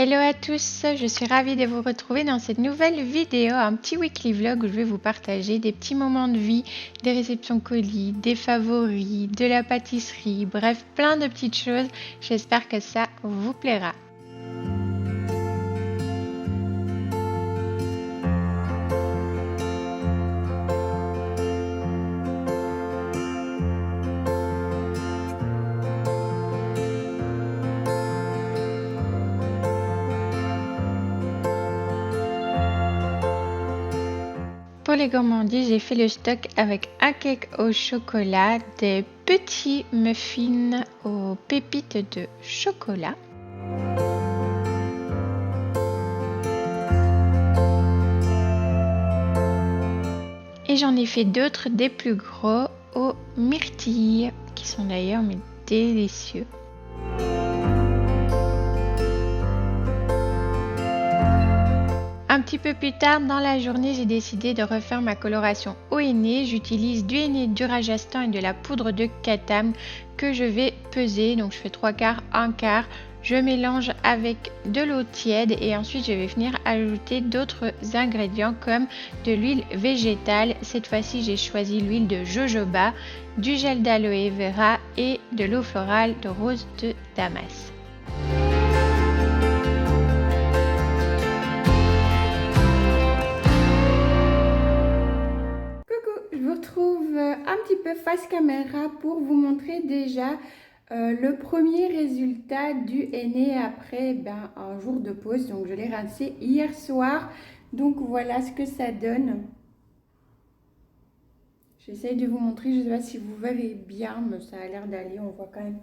Hello à tous, je suis ravie de vous retrouver dans cette nouvelle vidéo, un petit weekly vlog où je vais vous partager des petits moments de vie, des réceptions colis, des favoris, de la pâtisserie, bref plein de petites choses. J'espère que ça vous plaira. Pour les gourmandises, j'ai fait le stock avec un cake au chocolat, des petits muffins aux pépites de chocolat. Et j'en ai fait d'autres, des plus gros, aux myrtilles, qui sont d'ailleurs mais délicieux. Un petit peu plus tard dans la journée, j'ai décidé de refaire ma coloration au henné. J'utilise du henné, du rajasthan et de la poudre de katam que je vais peser. Donc je fais 3/4, 1/4. Je mélange avec de l'eau tiède et ensuite je vais venir ajouter d'autres ingrédients comme de l'huile végétale. Cette fois-ci, j'ai choisi l'huile de jojoba, du gel d'aloe vera et de l'eau florale de rose de Damas. Je vous retrouve un petit peu face caméra pour vous montrer déjà le premier résultat du henné après un jour de pause. Donc je l'ai rincé hier soir. Donc voilà ce que ça donne. J'essaye de vous montrer, je ne sais pas si vous verrez bien, mais ça a l'air d'aller, on voit quand même.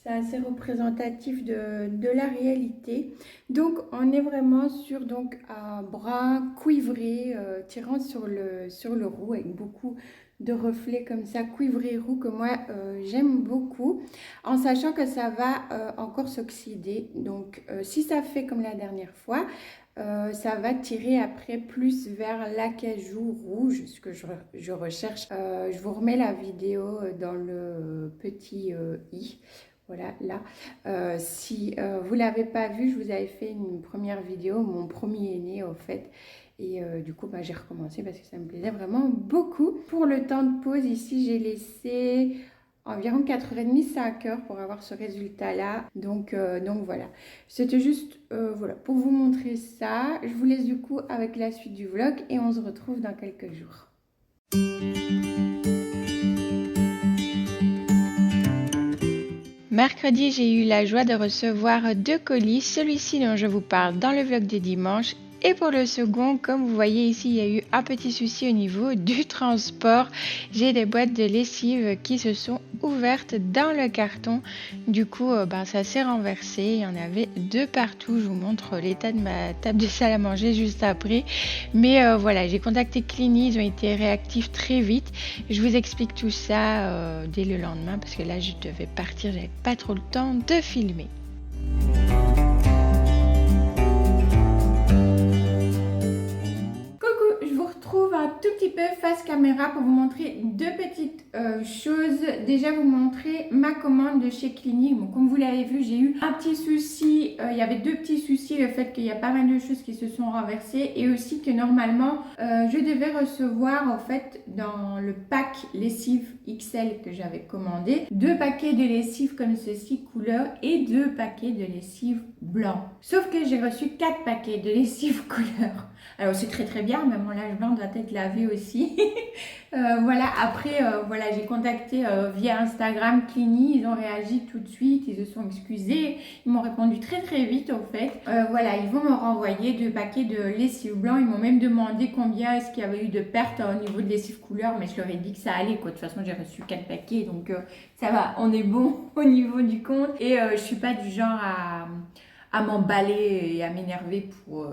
C'est assez représentatif de la réalité. Donc on est vraiment sur donc, un brun cuivré tirant sur le roux avec beaucoup de reflets comme ça, cuivré roux que moi j'aime beaucoup, en sachant que ça va encore s'oxyder. Donc si ça fait comme la dernière fois, ça va tirer après plus vers l'acajou rouge, ce que je recherche. Je vous remets la vidéo dans le petit i. Voilà, là. Si vous ne l'avez pas vu, je vous avais fait une première vidéo, mon premier henné au fait. Et du coup, j'ai recommencé parce que ça me plaisait vraiment beaucoup. Pour le temps de pause, ici, j'ai laissé environ 4h30, 5h pour avoir ce résultat-là. Donc voilà. C'était juste voilà, pour vous montrer ça. Je vous laisse du coup avec la suite du vlog et on se retrouve dans quelques jours. Mercredi, j'ai eu la joie de recevoir 2 colis, celui-ci dont je vous parle dans le vlog de dimanche. Et pour le second, comme vous voyez ici, il y a eu un petit souci au niveau du transport. J'ai des boîtes de lessive qui se sont ouvertes dans le carton. Du coup, ça s'est renversé. Il y en avait 2 partout. Je vous montre l'état de ma table de salle à manger juste après. Mais voilà, j'ai contacté Clini. Ils ont été réactifs très vite. Je vous explique tout ça dès le lendemain parce que là, je devais partir. J'avais pas trop le temps de filmer. Un tout petit peu face caméra pour vous montrer deux petites choses. Déjà vous montrer ma commande de chez Clini. Bon, comme vous l'avez vu, j'ai eu un petit souci. Il y avait deux petits soucis, le fait qu'il y a pas mal de choses qui se sont renversées et aussi que normalement je devais recevoir en fait dans le pack lessive XL que j'avais commandé 2 paquets de lessive comme ceci couleur et 2 paquets de lessive blanc. Sauf que j'ai reçu 4 paquets de lessive couleur. Alors c'est très bien, mais mon linge blanc doit être lavé aussi. Voilà, après voilà, j'ai contacté via Instagram Clini, ils ont réagi tout de suite, ils se sont excusés, ils m'ont répondu très vite au fait. Voilà, ils vont me renvoyer 2 paquets de lessive blanc, ils m'ont même demandé combien est-ce qu'il y avait eu de pertes au niveau de lessive couleur, mais je leur ai dit que ça allait quoi. De toute façon j'ai reçu 4 paquets, donc ça va, on est bon au niveau du compte. Et je suis pas du genre à m'emballer et à m'énerver pour...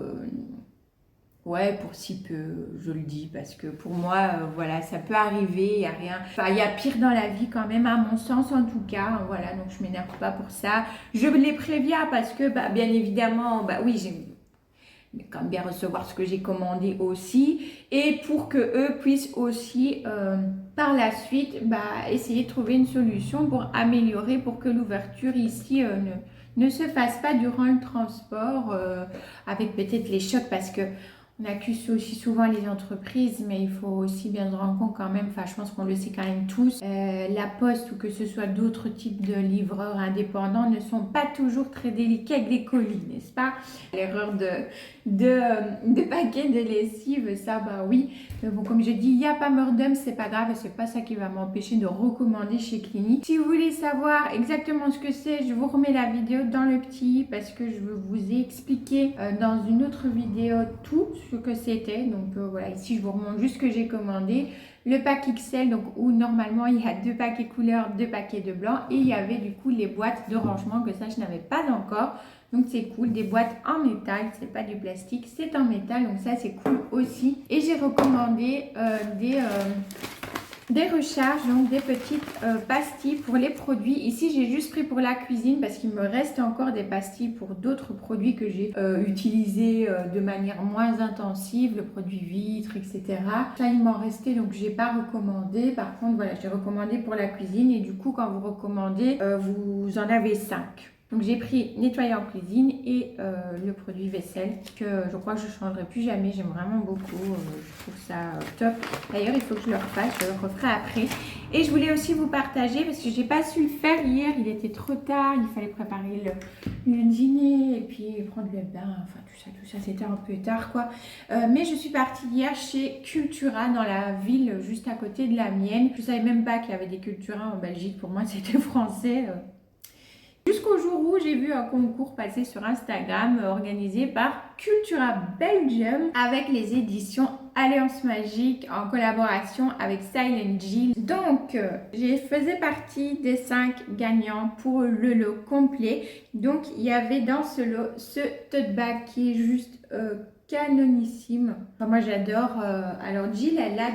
Ouais, pour si peu, je le dis, parce que pour moi, voilà, ça peut arriver, il n'y a rien. Enfin, il y a pire dans la vie quand même, à mon sens en tout cas, voilà, donc je ne m'énerve pas pour ça. Je les préviens parce que, bien évidemment, oui, j'aime quand même bien recevoir ce que j'ai commandé aussi, et pour que eux puissent aussi, par la suite, essayer de trouver une solution pour améliorer, pour que l'ouverture ici ne se fasse pas durant le transport avec peut-être les chocs parce que on accuse aussi souvent les entreprises, mais il faut aussi bien se rendre compte quand même, enfin je pense qu'on le sait quand même tous, la poste ou que ce soit d'autres types de livreurs indépendants ne sont pas toujours très délicats avec les colis, n'est-ce pas? L'erreur de paquets de lessive, ça bah oui. Mais bon, comme je dis, il n'y a pas mort d'homme, c'est pas grave, c'est pas ça qui va m'empêcher de recommander chez Clinique. Si vous voulez savoir exactement ce que c'est, je vous remets la vidéo dans le petit parce que je vous ai expliqué dans une autre vidéo tout ce que c'était. Donc voilà, ici je vous remontre juste ce que j'ai commandé. Le pack XL, donc où normalement il y a 2 paquets couleur, 2 paquets de blanc et il y avait du coup les boîtes de rangement que ça je n'avais pas encore. Donc c'est cool, des boîtes en métal, c'est pas du plastique, c'est en métal, donc ça c'est cool aussi. Et j'ai recommandé des recharges, donc des petites pastilles pour les produits. Ici j'ai juste pris pour la cuisine parce qu'il me reste encore des pastilles pour d'autres produits que j'ai utilisés de manière moins intensive, le produit vitre, etc. Ça il m'en restait donc j'ai pas recommandé. Par contre voilà, j'ai recommandé pour la cuisine et du coup quand vous recommandez, vous en avez 5. Donc j'ai pris nettoyant cuisine et le produit vaisselle que je crois que je ne changerai plus jamais. J'aime vraiment beaucoup. Je trouve ça top. D'ailleurs, il faut que je le refasse. Je le referai après. Et je voulais aussi vous partager parce que j'ai pas su le faire hier. Il était trop tard. Il fallait préparer le dîner et puis prendre le bain. Enfin tout ça, c'était un peu tard quoi. Mais je suis partie hier chez Cultura dans la ville juste à côté de la mienne. Je savais même pas qu'il y avait des Cultura en Belgique. Pour moi, c'était français. Jusqu'au jour où j'ai vu un concours passer sur Instagram organisé par Cultura Belgium avec les éditions Alliance Magique en collaboration avec Silent Jill. Donc, je faisais partie des 5 gagnants pour le lot complet. Donc, il y avait dans ce lot ce tote bag qui est juste canonissime. Enfin, moi j'adore. Alors Jill, elle a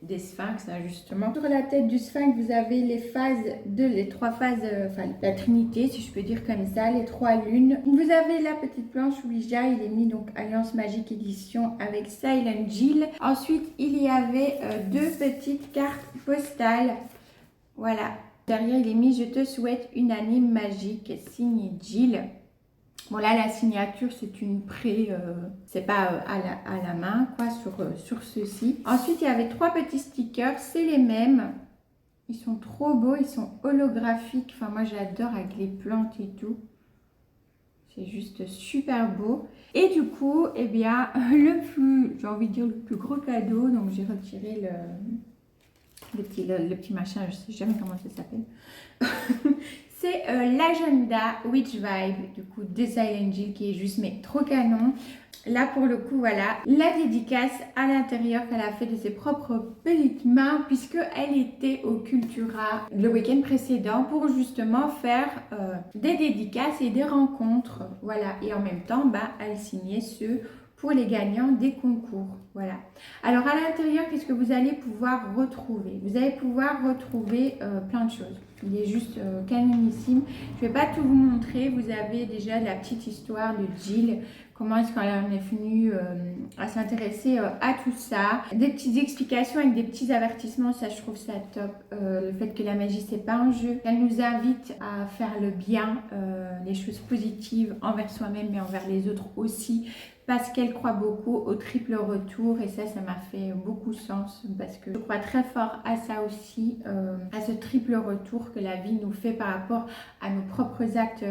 des sphinx hein, justement. Sur la tête du sphinx, vous avez les 3 phases, enfin la trinité si je peux dire comme ça, les 3 lunes. Vous avez la petite planche Ouija, il est mis donc Alliance Magique édition avec Silent Jill. Ensuite, il y avait 2 petites cartes postales. Voilà. Derrière, il est mis Je te souhaite une année magique, signé Jill. Bon là la signature c'est une c'est pas à la main quoi sur ceci. Ensuite il y avait 3 petits stickers, c'est les mêmes. Ils sont trop beaux, ils sont holographiques. Enfin moi j'adore avec les plantes et tout. C'est juste super beau. Et du coup eh bien j'ai envie de dire le plus gros cadeau. Donc j'ai retiré le petit machin, je sais jamais comment ça s'appelle. C'est l'agenda Witch Vibe, du coup, de Silent Jill, qui est juste, mais trop canon. Là, pour le coup, voilà, la dédicace à l'intérieur qu'elle a fait de ses propres petites mains, puisqu'elle était au Cultura le week-end précédent pour justement faire des dédicaces et des rencontres. Voilà, et en même temps, bah, elle signait ceux pour les gagnants des concours. Voilà. Alors, à l'intérieur, qu'est-ce que vous allez pouvoir retrouver? Vous allez pouvoir retrouver plein de choses. Il est juste canonissime. Je ne vais pas tout vous montrer. Vous avez déjà la petite histoire de Jill. Comment est-ce qu'elle en est venue à s'intéresser à tout ça. Des petites explications avec des petits avertissements. Ça, je trouve ça top. Le fait que la magie, c'est pas un jeu. Elle nous invite à faire le bien, les choses positives envers soi-même, mais envers les autres aussi. Parce qu'elle croit beaucoup au triple retour et ça m'a fait beaucoup sens parce que je crois très fort à ça aussi, à ce triple retour que la vie nous fait par rapport à nos propres actes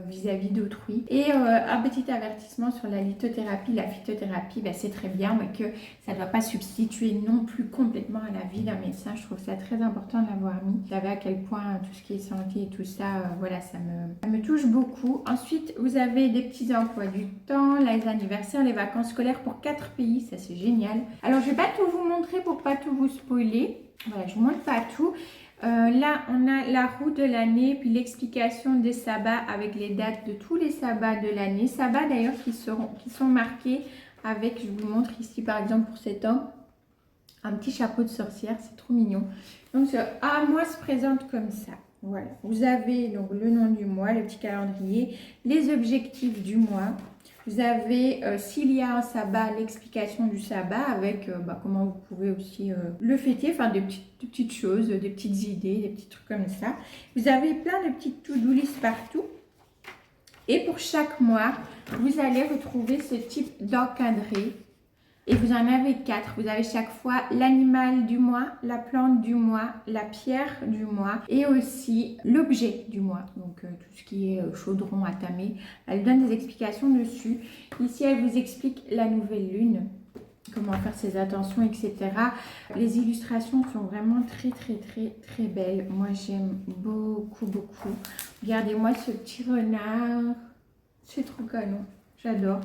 vis-à-vis d'autrui. Et un petit avertissement sur la lithothérapie. La phytothérapie, bah, c'est très bien mais que ça ne doit pas substituer non plus complètement à la vie d'un médecin. Je trouve ça très important de l'avoir mis. Vous savez à quel point tout ce qui est santé et tout ça, voilà, ça me touche beaucoup. Ensuite, vous avez des petits emplois du temps, les anniversaires, les vacances scolaires pour 4 pays, ça c'est génial. Alors je vais pas tout vous montrer pour pas tout vous spoiler. Voilà, je vous montre pas tout. Là on a la roue de l'année puis l'explication des sabbats avec les dates de tous les sabbats de l'année. Sabbats d'ailleurs qui sont marqués avec, je vous montre ici par exemple pour cet homme, un petit chapeau de sorcière, c'est trop mignon. Donc ce un mois se présente comme ça. Voilà, vous avez donc le nom du mois, le petit calendrier, les objectifs du mois. Vous avez, s'il y a un sabbat, l'explication du sabbat avec comment vous pouvez aussi le fêter, enfin des petites choses, des petites idées, des petits trucs comme ça. Vous avez plein de petites to-do list partout. Et pour chaque mois, vous allez retrouver ce type d'encadré. Et vous en avez 4. Vous avez chaque fois l'animal du mois, la plante du mois, la pierre du mois et aussi l'objet du mois. Donc tout ce qui est chaudron à tamer. Elle donne des explications dessus. Ici, elle vous explique la nouvelle lune, comment faire ses attentions, etc. Les illustrations sont vraiment très belles. Moi, j'aime beaucoup. Regardez-moi ce petit renard. C'est trop canon. J'adore.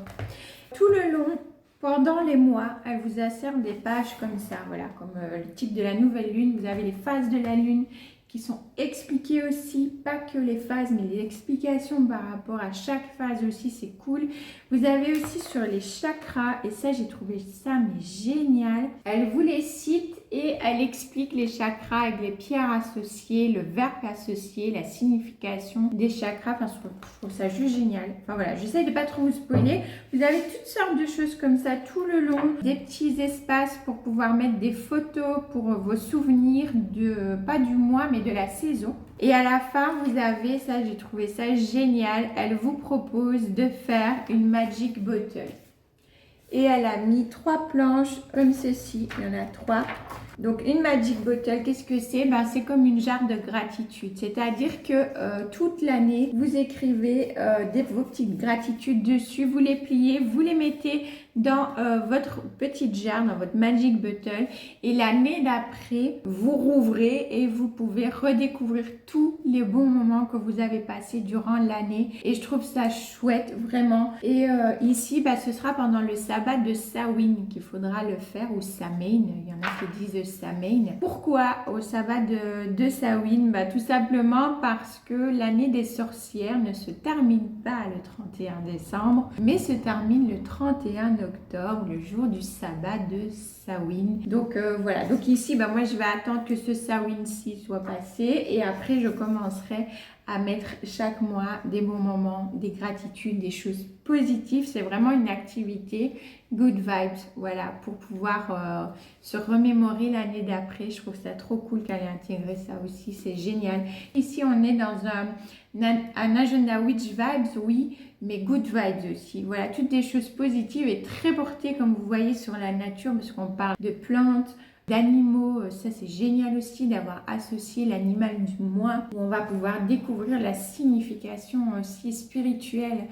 Tout le long, pendant les mois, elle vous assère des pages comme ça, voilà, comme le type de la nouvelle lune. Vous avez les phases de la lune qui sont expliquées aussi, pas que les phases, mais les explications par rapport à chaque phase aussi, c'est cool. Vous avez aussi sur les chakras, et ça, j'ai trouvé ça mais génial. Elle vous les cite et elle explique les chakras avec les pierres associées, le verbe associé, la signification des chakras. Enfin, je trouve ça juste génial. Enfin voilà, j'essaie de pas trop vous spoiler. Vous avez toutes sortes de choses comme ça tout le long, des petits espaces pour pouvoir mettre des photos pour vos souvenirs de pas du mois mais de la saison. Et à la fin, vous avez ça, j'ai trouvé ça génial. Elle vous propose de faire une magic bottle. Et elle a mis 3 planches comme ceci. Il y en a 3. Donc une magic bottle, qu'est-ce que c'est? Ben, c'est comme une jarre de gratitude. C'est-à-dire que toute l'année, vous écrivez vos petites gratitudes dessus. Vous les pliez, vous les mettez dans votre petite jarre, dans votre magic bottle. Et l'année d'après, vous rouvrez et vous pouvez redécouvrir tous les bons moments que vous avez passés durant l'année. Et je trouve ça chouette, vraiment. Et ici, ben, ce sera pendant le sabbat de Samhain qu'il faudra le faire, ou Samhain. Il y en a qui disent Samhain. Pourquoi au sabbat de Samhain? Bah, tout simplement parce que l'année des sorcières ne se termine pas le 31 décembre, mais se termine le 31 octobre, le jour du sabbat de Samhain. Donc voilà, donc ici, bah, moi je vais attendre que ce Samhain-ci soit passé et après je commencerai à mettre chaque mois des bons moments, des gratitudes, des choses positives. C'est vraiment une activité good vibes, voilà, pour pouvoir se remémorer l'année d'après. Je trouve ça trop cool qu'elle ait intégré ça aussi, c'est génial. Ici, on est dans un agenda witch vibes, oui, mais good vibes aussi. Voilà, toutes des choses positives et très portées, comme vous voyez, sur la nature, parce qu'on parle de plantes, d'animaux. Ça c'est génial aussi d'avoir associé l'animal du mois, où on va pouvoir découvrir la signification aussi spirituelle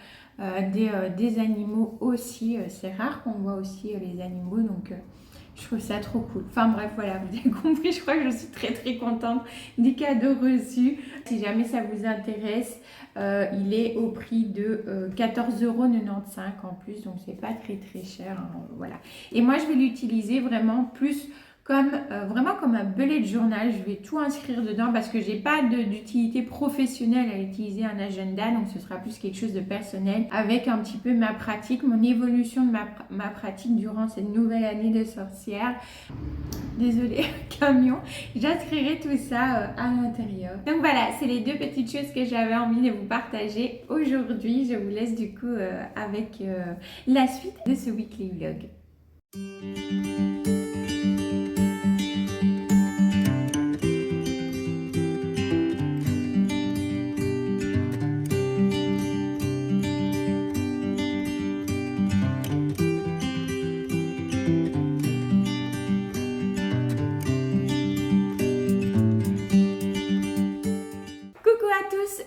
des animaux aussi. C'est rare qu'on voit aussi les animaux, donc je trouve ça trop cool. Enfin bref, voilà, vous avez compris, je crois que je suis très contente des cadeaux reçus. Si jamais ça vous intéresse, il est au prix de 14,95 € en plus, donc c'est pas très cher, hein, voilà. Et moi je vais l'utiliser vraiment plus comme vraiment comme un bullet journal. Je vais tout inscrire dedans parce que j'ai pas d'utilité professionnelle à utiliser un agenda, donc ce sera plus quelque chose de personnel avec un petit peu ma pratique, mon évolution de ma pratique durant cette nouvelle année de sorcière. Désolée, camion. J'inscrirai tout ça à l'intérieur. Donc voilà, c'est les 2 petites choses que j'avais envie de vous partager aujourd'hui. Je vous laisse du coup avec la suite de ce weekly vlog.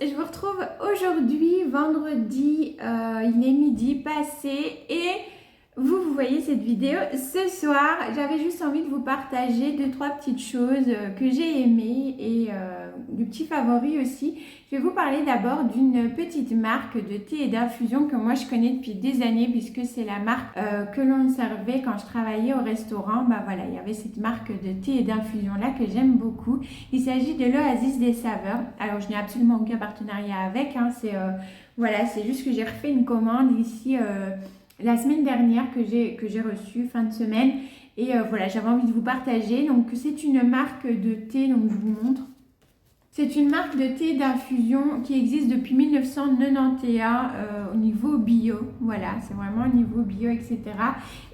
Je vous retrouve aujourd'hui, vendredi, il est midi passé et vous voyez cette vidéo ce soir. J'avais juste envie de vous partager 2-3 petites choses que j'ai aimées et de petits favoris aussi. Je vais vous parler d'abord d'une petite marque de thé et d'infusion que moi je connais depuis des années puisque c'est la marque que l'on servait quand je travaillais au restaurant. Bah voilà, il y avait cette marque de thé et d'infusion là que j'aime beaucoup. Il s'agit de l'Oasis des saveurs. Alors je n'ai absolument aucun partenariat avec, hein. Voilà, c'est juste que j'ai refait une commande ici la semaine dernière que j'ai reçue, fin de semaine. Et voilà, j'avais envie de vous partager. Donc c'est une marque de thé, donc je vous montre. C'est une marque de thé d'infusion qui existe depuis 1991 au niveau bio. Voilà, c'est vraiment au niveau bio, etc.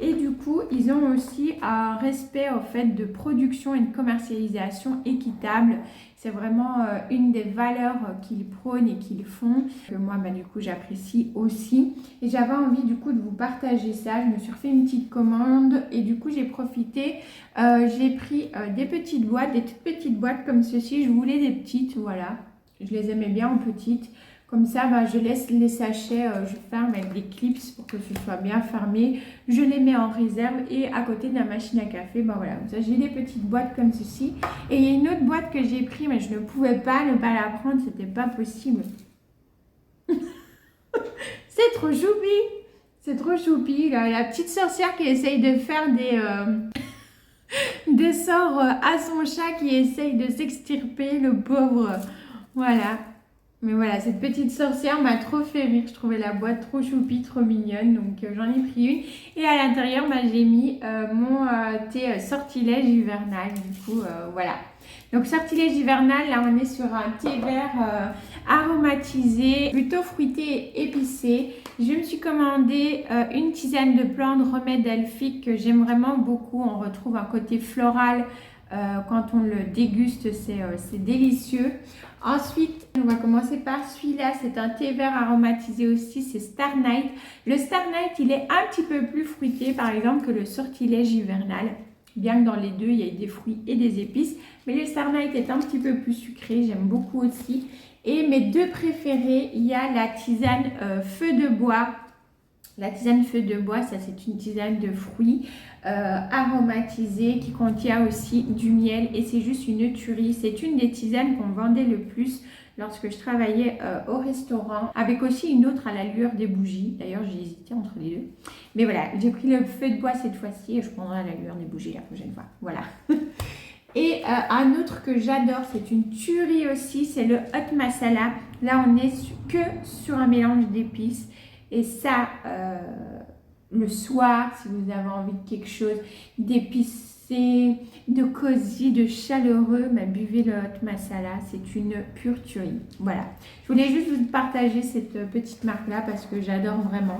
Et du coup, ils ont aussi un respect en fait de production et de commercialisation équitable. C'est vraiment une des valeurs qu'ils prônent et qu'ils font, que moi du coup j'apprécie aussi. Et j'avais envie du coup de vous partager ça. Je me suis refait une petite commande et du coup j'ai profité. J'ai pris des petites boîtes, des toutes petites boîtes comme ceci. Je voulais des petites, voilà. Je les aimais bien en petites. Comme ça, je laisse les sachets, je ferme avec des clips pour que ce soit bien fermé. Je les mets en réserve et à côté de la machine à café, voilà, comme ça j'ai des petites boîtes comme ceci. Et il y a une autre boîte que j'ai prise, mais je ne pouvais pas ne pas la prendre, c'était pas possible. C'est trop choupi, c'est trop choupi. La petite sorcière qui essaye de faire des sorts à son chat qui essaye de s'extirper, le pauvre. Voilà. Mais voilà, cette petite sorcière m'a trop fait rire. Je trouvais la boîte trop choupie, trop mignonne. Donc j'en ai pris une. Et à l'intérieur, j'ai mis mon thé sortilège hivernal. Du coup, voilà. Donc sortilège hivernal, là on est sur un thé vert aromatisé, plutôt fruité et épicé. Je me suis commandé une tisane de plantes remède elfique que j'aime vraiment beaucoup. On retrouve un côté floral. Quand on le déguste, c'est délicieux. Ensuite, on va commencer par celui-là. C'est un thé vert aromatisé aussi, c'est Star Night. Le Star Night, il est un petit peu plus fruité, par exemple, que le sortilège hivernal. Bien que dans les deux, il y ait des fruits et des épices. Mais le Star Night est un petit peu plus sucré, j'aime beaucoup aussi. Et mes deux préférés, il y a la tisane feu de bois. La tisane feu de bois, ça c'est une tisane de fruits aromatisée qui contient aussi du miel et c'est juste une tuerie. C'est une des tisanes qu'on vendait le plus lorsque je travaillais au restaurant, avec aussi une autre à la lueur des bougies. D'ailleurs, j'ai hésité entre les deux. Mais voilà, j'ai pris le feu de bois cette fois-ci et je prendrai à la lueur des bougies la prochaine fois. Voilà. Et un autre que j'adore, c'est une tuerie aussi, c'est le hot masala. Là, on est que sur un mélange d'épices. Et ça, le soir, si vous avez envie de quelque chose d'épicé, de cosy, de chaleureux, buvez le hot masala, c'est une pure tuerie. Voilà, je voulais juste vous partager cette petite marque-là parce que j'adore vraiment.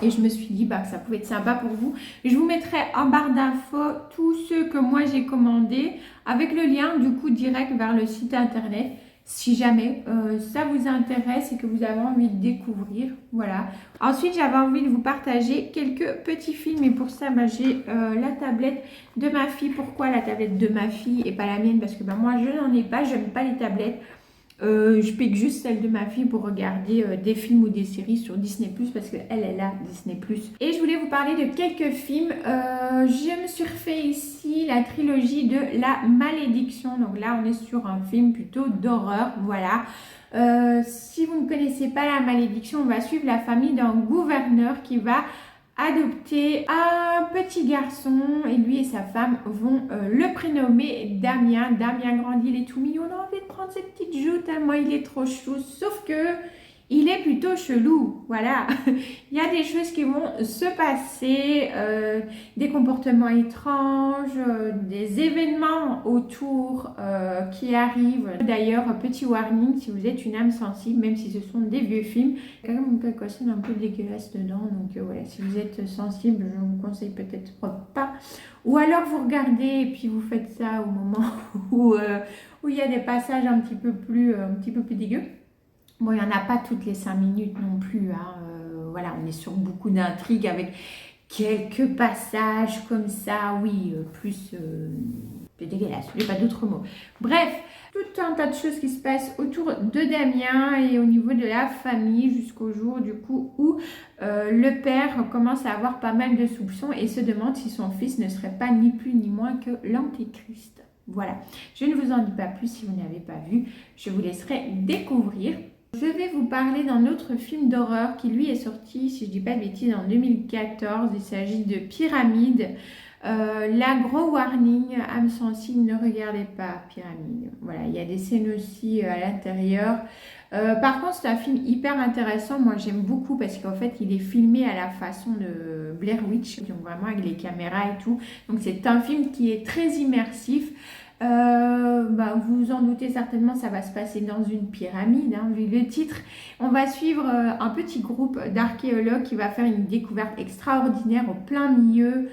Et je me suis dit que ça pouvait être sympa pour vous. Je vous mettrai en barre d'infos tous ceux que moi j'ai commandés avec le lien du coup direct vers le site internet. Si jamais ça vous intéresse et que vous avez envie de découvrir, voilà. Ensuite, j'avais envie de vous partager quelques petits films et pour ça, j'ai la tablette de ma fille. Pourquoi la tablette de ma fille et pas la mienne? Parce que moi, je n'en ai pas, j'aime pas les tablettes. Je pique juste celle de ma fille pour regarder des films ou des séries sur Disney+, parce qu'elle, elle a Disney+. Et je voulais vous parler de quelques films. Je me suis refait ici la trilogie de La Malédiction. Donc là, on est sur un film plutôt d'horreur, voilà. Si vous ne connaissez pas La Malédiction, on va suivre la famille d'un gouverneur qui va adopter un petit garçon et lui et sa femme vont le prénommer Damien. Damien grandit, il est tout mignon, on a envie de prendre ses petites joues tellement il est trop chou, sauf que il est plutôt chelou, voilà. Il y a des choses qui vont se passer, des comportements étranges, des événements autour qui arrivent. D'ailleurs, petit warning, si vous êtes une âme sensible, même si ce sont des vieux films, il y a quand même quelque chose un peu dégueulasse dedans. Donc voilà, si vous êtes sensible, je vous conseille peut-être pas. Ou alors vous regardez et puis vous faites ça au moment où il y a des passages un petit peu plus dégueux. Bon, il n'y en a pas toutes les 5 minutes non plus. Voilà, on est sur beaucoup d'intrigues avec quelques passages comme ça. Oui, plus dégueulasse. Je n'ai pas d'autres mots. Bref, tout un tas de choses qui se passent autour de Damien et au niveau de la famille jusqu'au jour du coup où le père commence à avoir pas mal de soupçons et se demande si son fils ne serait pas ni plus ni moins que l'Antéchrist. Voilà, je ne vous en dis pas plus si vous n'avez pas vu. Je vous laisserai découvrir. Je vais vous parler d'un autre film d'horreur qui lui est sorti, si je ne dis pas de bêtises, en 2014. Il s'agit de Pyramide. Là, gros warning, âme sensible, ne regardez pas Pyramide. Voilà, il y a des scènes aussi à l'intérieur. Par contre, c'est un film hyper intéressant. Moi, j'aime beaucoup parce qu'en fait, il est filmé à la façon de Blair Witch, donc vraiment avec les caméras et tout. Donc, c'est un film qui est très immersif. Vous en doutez certainement, ça va se passer dans une pyramide, vu le titre. On va suivre un petit groupe d'archéologues qui va faire une découverte extraordinaire au plein milieu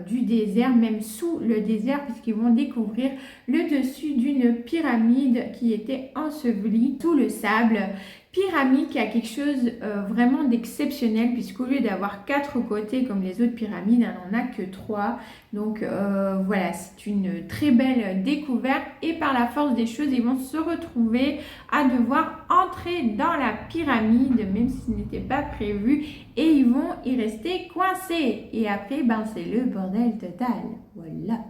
du désert, même sous le désert, puisqu'ils vont découvrir le dessus d'une pyramide qui était ensevelie sous le sable. Pyramide qui a quelque chose vraiment d'exceptionnel, puisqu'au lieu d'avoir 4 côtés comme les autres pyramides, elle n'en a que 3. Donc voilà, c'est une très belle découverte et par la force des choses, ils vont se retrouver à devoir entrer dans la pyramide, même si ce n'était pas prévu, et ils vont y rester coincés. Et après, ben, c'est le bordel total. Voilà.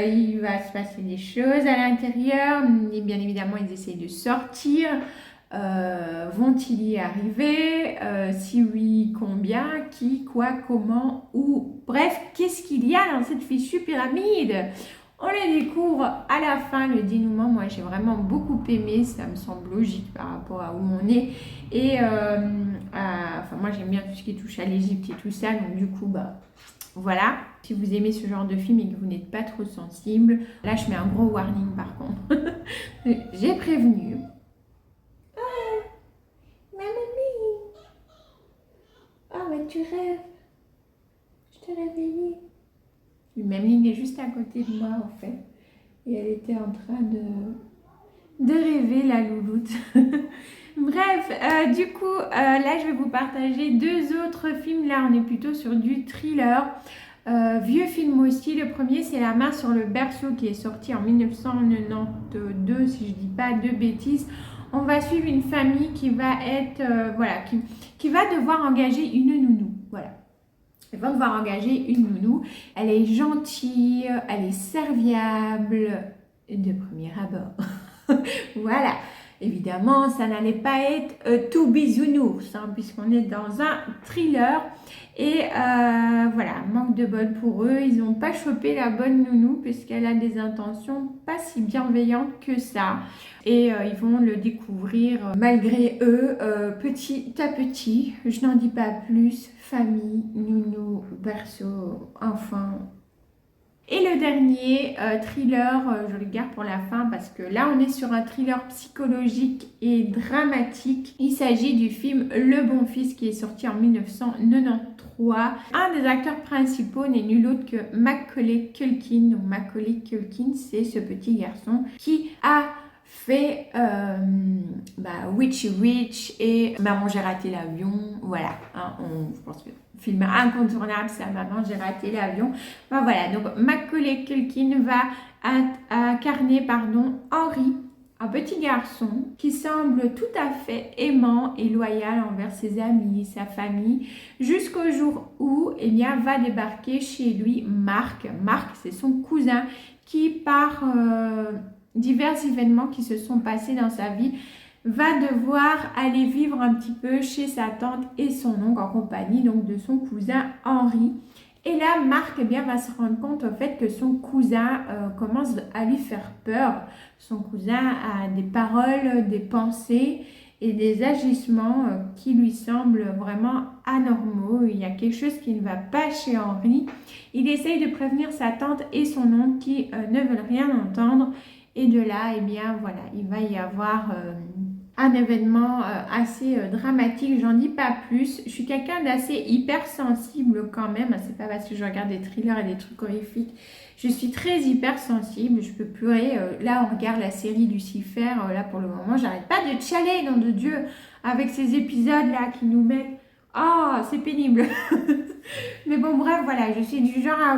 Il va se passer des choses à l'intérieur et bien évidemment ils essayent de sortir. Vont-ils y arriver? Si oui, combien? Qui? Quoi? Comment? Où? Bref, qu'est-ce qu'il y a dans cette fichue pyramide? On les découvre à la fin, le dénouement. Moi j'ai vraiment beaucoup aimé, ça me semble logique par rapport à où on est. Et enfin, moi j'aime bien tout ce qui touche à l'Égypte et tout ça, donc du coup bah voilà, si vous aimez ce genre de film et que vous n'êtes pas trop sensible, là je mets un gros warning par contre. J'ai prévenu. Ah, ma mamie. Ah, mais tu rêves. Je t'ai réveillée. Mamie est juste à côté de moi en fait. Et elle était en train de rêver, la louloute. Bref, du coup, là, je vais vous partager 2 autres films. Là, on est plutôt sur du thriller. Vieux film aussi. Le premier, c'est La main sur le berceau qui est sorti en 1992, si je dis pas de bêtises. On va suivre une famille qui va être, voilà, qui va devoir engager une nounou. Voilà. Ils vont devoir engager une nounou. Elle est gentille, elle est serviable de premier abord. Voilà. Évidemment, ça n'allait pas être tout bisounours, hein, puisqu'on est dans un thriller. Et voilà, manque de bol pour eux. Ils n'ont pas chopé la bonne nounou, puisqu'elle a des intentions pas si bienveillantes que ça. Et ils vont le découvrir malgré eux, petit à petit. Je n'en dis pas plus. Famille, nounou, berceau, enfant. Et le dernier thriller, je le garde pour la fin parce que là on est sur un thriller psychologique et dramatique. Il s'agit du film Le Bon Fils qui est sorti en 1993. Un des acteurs principaux n'est nul autre que Macaulay Culkin. Donc Macaulay Culkin, c'est ce petit garçon qui a fait Witchy Witch et Maman j'ai raté l'avion. Voilà, hein, je pense que film incontournable, c'est Maman j'ai raté l'avion. Ben voilà, donc Macaulay Culkin va incarner Henry, un petit garçon qui semble tout à fait aimant et loyal envers ses amis, sa famille, jusqu'au jour où va débarquer chez lui Marc. Marc, c'est son cousin qui, par divers événements qui se sont passés dans sa vie, va devoir aller vivre un petit peu chez sa tante et son oncle en compagnie donc de son cousin Henri. Et là, Marc va se rendre compte au fait que son cousin commence à lui faire peur. Son cousin a des paroles, des pensées et des agissements qui lui semblent vraiment anormaux. Il y a quelque chose qui ne va pas chez Henri. Il essaye de prévenir sa tante et son oncle qui ne veulent rien entendre. Et de là, voilà, il va y avoir un événement assez dramatique, j'en dis pas plus. Je suis quelqu'un d'assez hypersensible quand même, c'est pas parce que je regarde des thrillers et des trucs horrifiques. Je suis très hypersensible, je peux pleurer. Là, on regarde la série Lucifer, là pour le moment, j'arrête pas de chialer, nom de Dieu, avec ces épisodes-là qui nous mettent... Oh, c'est pénible. Mais bon, bref, voilà, je suis du genre à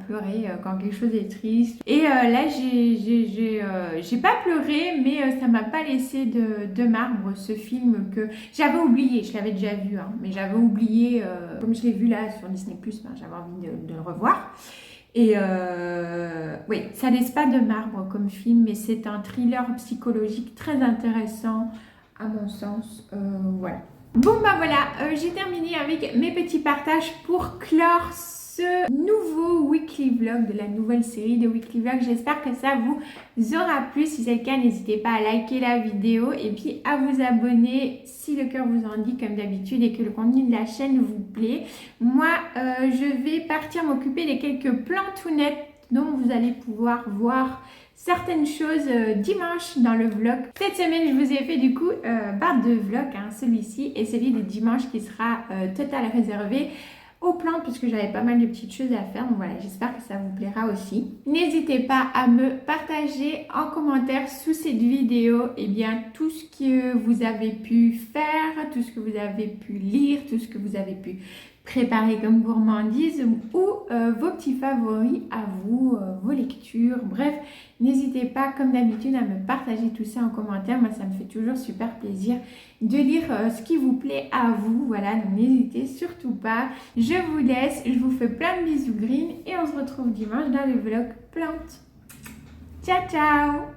pleurer quand quelque chose est triste. Et là, j'ai pas pleuré, mais ça m'a pas laissé de marbre, ce film que j'avais oublié. Je l'avais déjà vu, hein, mais j'avais oublié, comme je l'ai vu là sur Disney+, j'avais envie de le revoir. Et oui, ça laisse pas de marbre comme film, mais c'est un thriller psychologique très intéressant, à mon sens. Voilà. Bon voilà, j'ai terminé avec mes petits partages pour clore ce nouveau weekly vlog de la nouvelle série de weekly vlog. J'espère que ça vous aura plu. Si c'est le cas, n'hésitez pas à liker la vidéo et puis à vous abonner si le cœur vous en dit comme d'habitude et que le contenu de la chaîne vous plaît. Moi, je vais partir m'occuper des quelques plantounettes dont vous allez pouvoir voir certaines choses dimanche dans le vlog. Cette semaine, je vous ai fait du coup deux vlogs, celui-ci et celui de dimanche qui sera total réservé aux plantes parce que j'avais pas mal de petites choses à faire. Donc voilà, j'espère que ça vous plaira aussi. N'hésitez pas à me partager en commentaire sous cette vidéo tout ce que vous avez pu faire, tout ce que vous avez pu lire, tout ce que vous avez pu préparer comme gourmandise ou vos petits favoris à vous, vos lectures. Bref, n'hésitez pas comme d'habitude à me partager tout ça en commentaire. Moi, ça me fait toujours super plaisir de lire ce qui vous plaît à vous. Voilà, donc n'hésitez surtout pas. Je vous laisse, je vous fais plein de bisous green et on se retrouve dimanche dans le vlog plantes. Ciao, ciao!